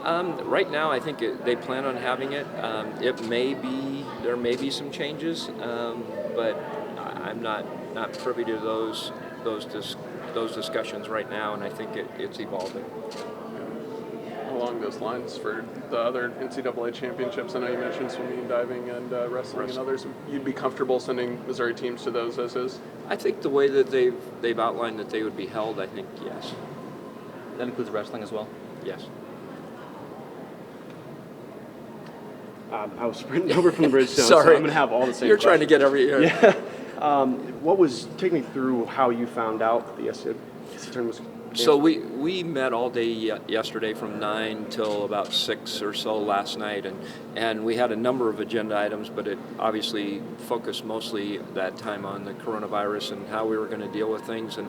Right now, I think they plan on having it. There may be some changes, but I'm not privy to those discussions right now, and I think it's evolving. Along those lines, for the other NCAA championships, I know you mentioned swimming, diving, and wrestling and others. You'd be comfortable sending Missouri teams to those as is? I think the way that they've outlined that they would be held, I think yes. That includes wrestling as well? Yes. I was sprinting over from the bridge, so Sorry. I'm going to have all the same You're trying to get every year. Yeah. Take me through how you found out that the SEC tournament was canceled. So we met all day yesterday from 9 till about 6 or so last night, and we had a number of agenda items, but it obviously focused mostly that time on the coronavirus and how we were going to deal with things, and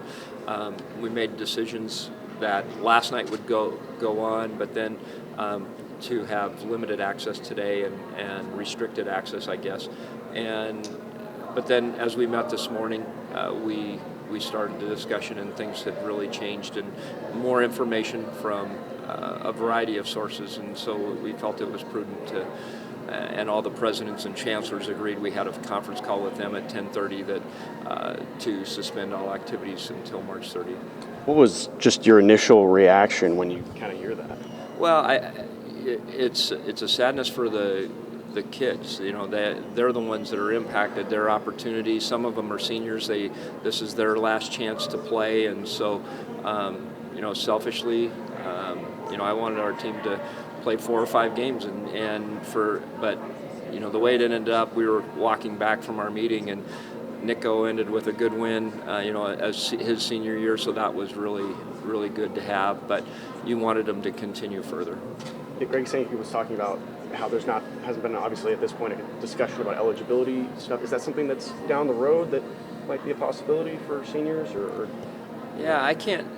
we made decisions that last night would go on, but then to have limited access today and restricted access, I guess, but then as we met this morning, we started the discussion, and things had really changed, and more information from a variety of sources, and so we felt it was prudent to, and all the presidents and chancellors agreed. We had a conference call with them at 10:30 to suspend all activities until March 30th. What was just your initial reaction when you kind of hear that? Well, it's a sadness for the kids. You know, they're the ones that are impacted. Their opportunities. Some of them are seniors. This is their last chance to play, and so selfishly, I wanted our team to play 4 or 5 games, but the way it ended up, we were walking back from our meeting, and Nico ended with a good win, as his senior year, so that was really, really good to have, but you wanted him to continue further. Greg Sankey was talking about how hasn't been obviously at this point a discussion about eligibility stuff. Is that something that's down the road that might be a possibility for seniors or? Yeah, I can't,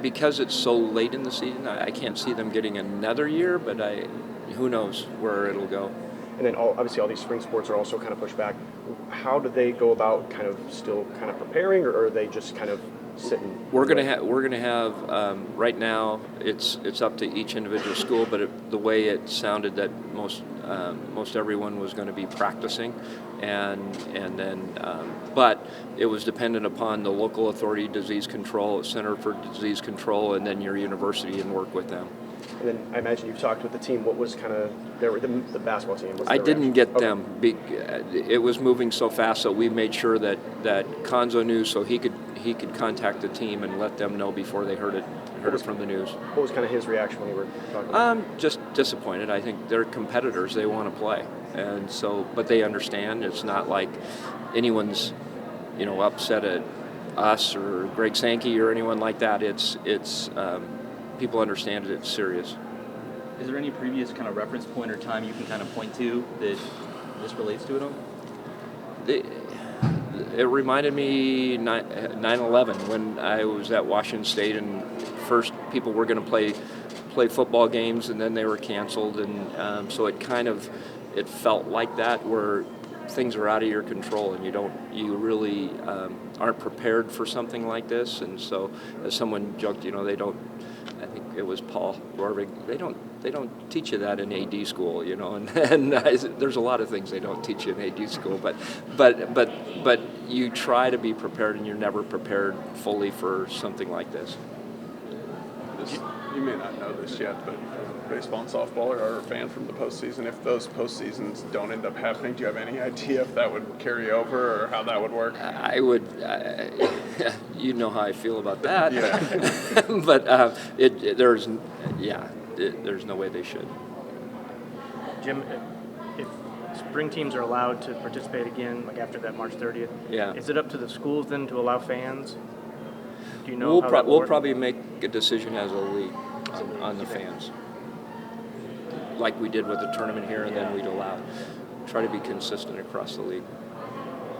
because it's so late in the season, I can't see them getting another year, but who knows where it'll go. And then obviously all these spring sports are also kind of pushed back. How do they go about still preparing, or are they just kind of sitting? We're gonna have right now. It's up to each individual school, but the way it sounded that most everyone was going to be practicing, and then but it was dependent upon the local authority, disease control, Center for Disease Control, and then your university, and work with them. And then I imagine you've talked with the team. What was the basketball team? I didn't get them. It was moving so fast, so we made sure that Konzo knew, so he could contact the team and let them know before they heard it from the news. What was his reaction when you were talking? Just disappointed. I think they're competitors. They want to play, and so, but they understand. It's not like anyone's, upset at us or Greg Sankey or anyone like that. It's people understand it's serious. Is there any previous kind of reference point or time you can kind of point to that this relates to it all? It reminded me 9/11 when I was at Washington State, and first people were going to play football games, and then they were canceled, and so it felt like that, where things are out of your control, and you really aren't prepared for something like this. And so, as someone joked, they don't. I think it was Paul Warvig. They don't teach you that in AD school, and there's a lot of things they don't teach you in AD school. But you try to be prepared, and you're never prepared fully for something like this. You may not know this yet, but baseball and softball are a fan from the postseason. If those postseasons don't end up happening, do you have any idea if that would carry over or how that would work? I would. You know how I feel about that. Yeah. But there's no way they should. Jim, if spring teams are allowed to participate again, like after that March 30th, is it up to the schools then to allow fans? Do you know we'll probably make a decision as a league on the fans, like we did with the tournament here, and then we'd try to be consistent across the league.